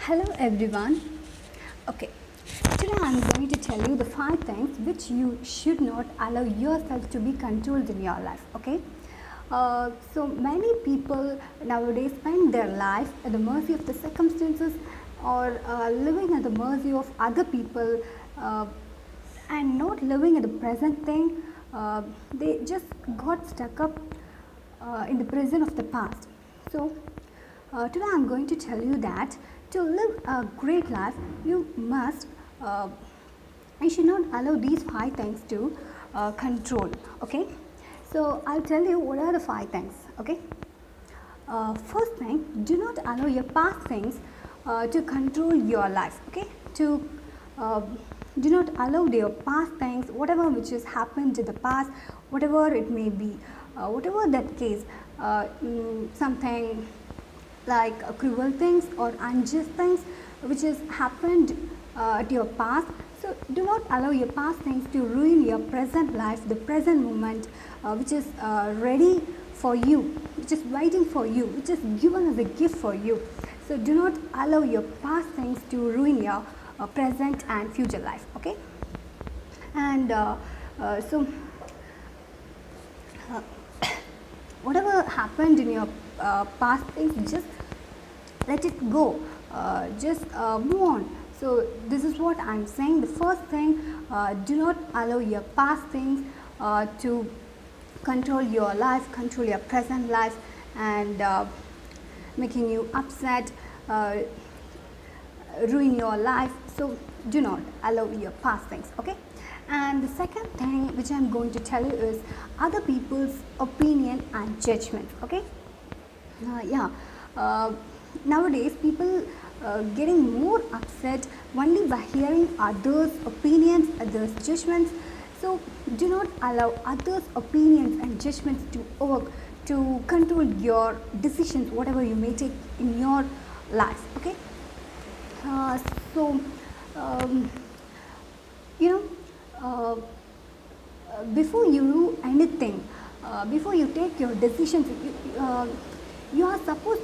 Hello everyone. Okay, today I'm going to tell you the 5 things which you should not allow yourself to be controlled in your life. Okay, so many people nowadays spend their life at the mercy of the circumstances or living at the mercy of other people and not living at the present thing. They just got stuck up in the prison of the past. So today I'm going to tell you that to live a great life, you should not allow these 5 things to control. Okay, so I'll tell you what are the 5 things. Okay, first thing, do not allow your past things to control your life. Okay, to do not allow your past things, whatever which has happened in the past, whatever it may be, whatever that case, something like cruel things or unjust things which has happened at your past. So do not allow your past things to ruin your present life, the present moment which is ready for you, which is waiting for you, which is given as a gift for you. So do not allow your past things to ruin your present and future life. Okay, and so whatever happened in your past things, just let it go, just move on. So this is what I'm saying. The first thing, do not allow your past things to control your life, control your present life, and making you upset, ruin your life. So do not allow your past things. Okay, and the second thing which I'm going to tell you is other people's opinion and judgment. Okay, nowadays people getting more upset only by hearing others' opinions, others' judgments. So do not allow others' opinions and judgments to control your decisions, whatever you may take in your life. Okay, so you know, before you do anything, before you take your decisions, you are supposed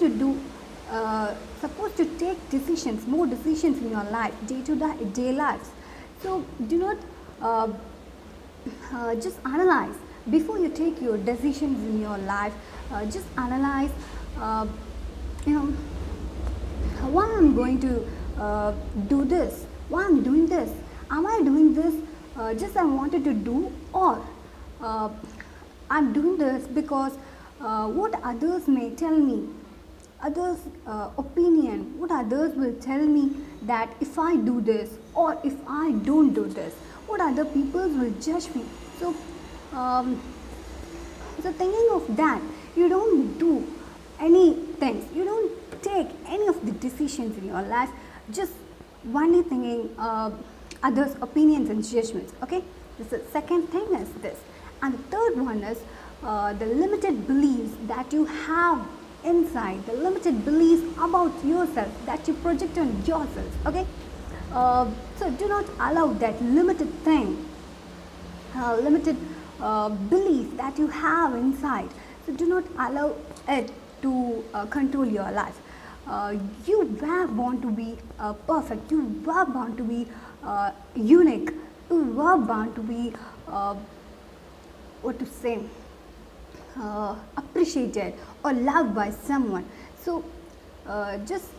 to take decisions, more decisions in your life, day lives. So do not just analyze before you take your decisions in your life. Just analyze, you know, why I'm going to do this, why I'm doing this, am I doing this just I wanted to do, or I'm doing this because what others may tell me, others opinion, what others will tell me that if I do this or if I don't do this, what other people will judge me. So thinking of that, you don't do any things, you don't take any of the decisions in your life, just only thinking others' opinions and judgments. Okay, the second thing is this, and the third one is the limited beliefs that you have inside, the limited beliefs about yourself that you project on yourself. Okay, so do not allow that limited thing, limited belief that you have inside. So do not allow it to control your life. You were born to be perfect, you were born to be unique, you were born to be what to say, appreciated or loved by someone. So just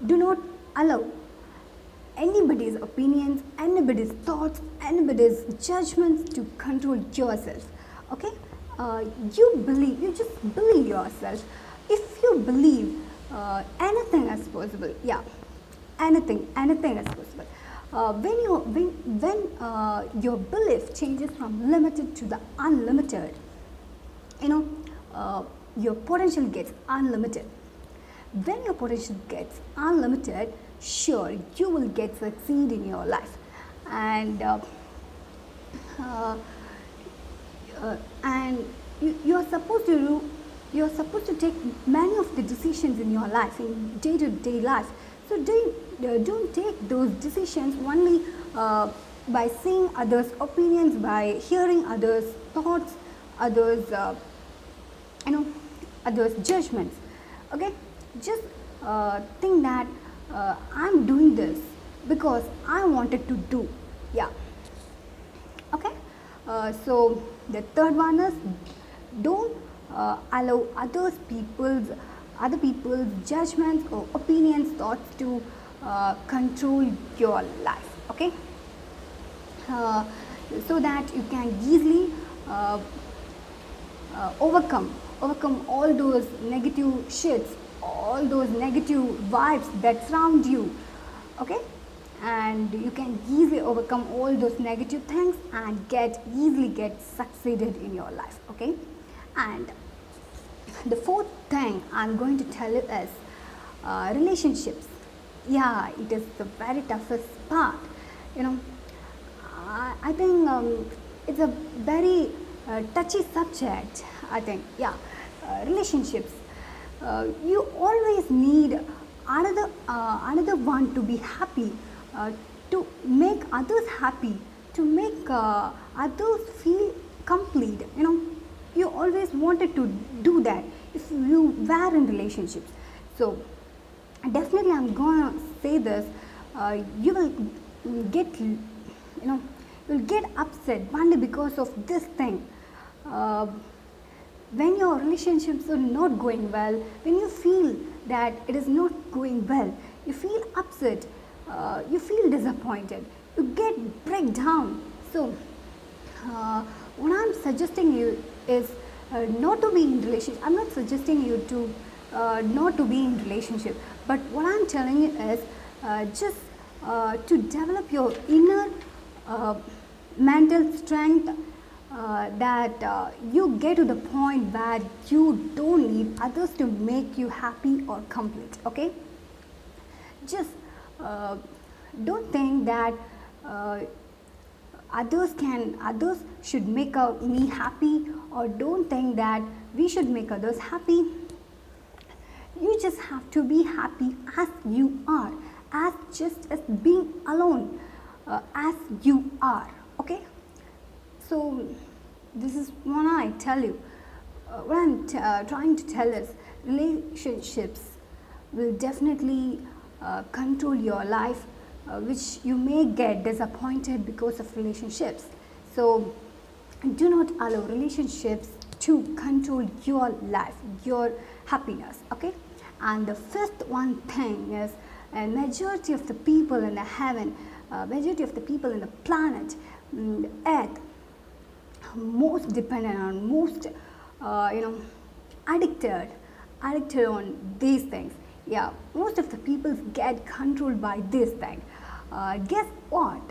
do not allow anybody's opinions, anybody's thoughts, anybody's judgments to control yourself. Okay, you just believe yourself. If you believe anything is possible, yeah, anything is possible. When your belief changes from limited to the unlimited, your potential gets unlimited. When your potential gets unlimited, sure, you will get succeed in your life, and you're supposed to take many of the decisions in your life, in day-to-day life. So don't take those decisions only by seeing others' opinions, by hearing others' thoughts, others' others' judgments. Okay, Just think that I'm doing this because I wanted to do. Yeah. Okay. So the third one is, don't allow other people's judgments or opinions, thoughts to control your life. Okay. Uh, so that you can easily overcome all those negative shits, all those negative vibes that surround you. Okay. And you can easily overcome all those negative things and easily get succeeded in your life. Okay. And the fourth thing I'm going to tell you is relationships. Yeah, it is the very toughest part. You know, I think it's a very touchy subject. I think, yeah, relationships. You always need another one to be happy, to make others happy, to make others feel complete. You know, you always wanted to do that if you were in relationships. So definitely, I'm gonna say this. You will get, you'll get upset only because of this thing. When your relationships are not going well, when you feel that it is not going well, you feel upset, you feel disappointed, you get break down. So what I'm suggesting you is not to be in relationship. I'm not suggesting you to not to be in relationship, but what I'm telling you is just to develop your inner mental strength, that you get to the point where you don't need others to make you happy or complete. Okay. Just don't think that others should make me happy, or don't think that we should make others happy. You just have to be happy as you are, as just as being alone, as you are. Okay. So this is what I tell you. What I'm trying to tell is, relationships will definitely control your life, which you may get disappointed because of relationships. So do not allow relationships to control your life, your happiness. Okay. And the fifth one thing is, a majority of the people in the heaven, majority of the people in the planet, earth, most dependent on, most addicted on these things. Yeah, most of the people get controlled by this thing. Guess what?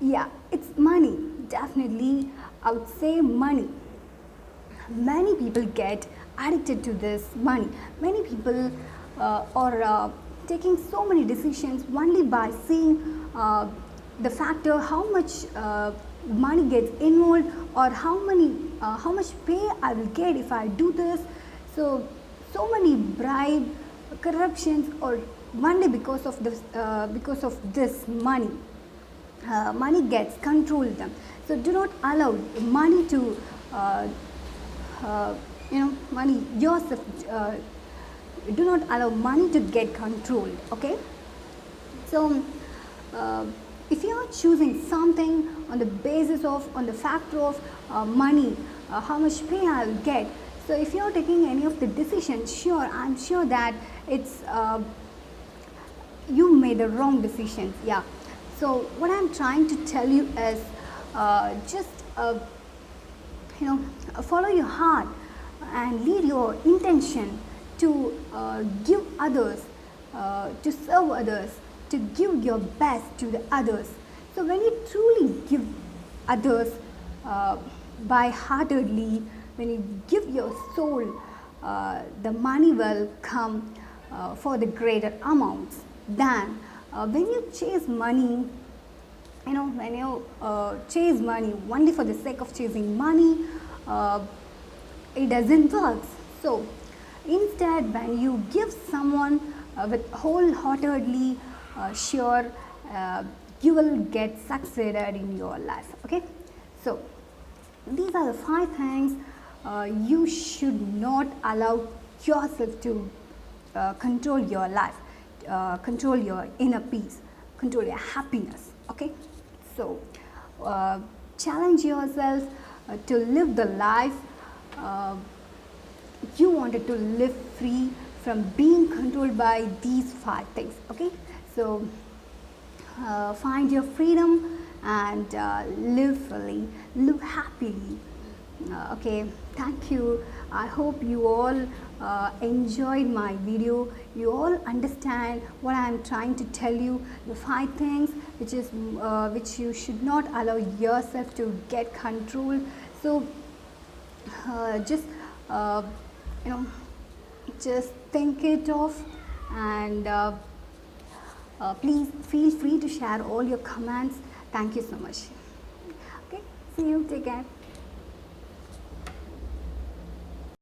Yeah, it's money. Definitely, I would say money. Many people get addicted to this money. Many people are taking so many decisions only by seeing the factor how much money gets involved, or how much pay I will get if I do this. So many bribe, corruptions, or only because of this money. Money gets controlled them. So do not allow money to money yourself. Do not allow money to get controlled. Okay. So if you are choosing something on the basis of, on the factor of money, how much pay I will get. So if you are taking any of the decisions, sure, I'm sure that it's you made the wrong decisions. Yeah. So what I'm trying to tell you is, just follow your heart and lead your intention to give others, to serve others, to give your best to the others. So when you truly give others by heartedly, when you give your soul, the money will come for the greater amounts than when you chase money. When you chase money only for the sake of chasing money, it doesn't work. So instead, when you give someone with wholeheartedly, sure, you will get succeeded in your life. Okay. So these are the 5 things you should not allow yourself to control your life, control your inner peace, control your happiness. Okay, so challenge yourself to live the life you wanted to live, free from being controlled by these 5 things. Okay, so find your freedom and live fully, live happily. Okay, thank you. I hope you all enjoyed my video. You all understand what I am trying to tell you, the 5 things which you should not allow yourself to get control. So just you know, just think it off, and please feel free to share all your comments. Thank you so much. Okay, see you, take care.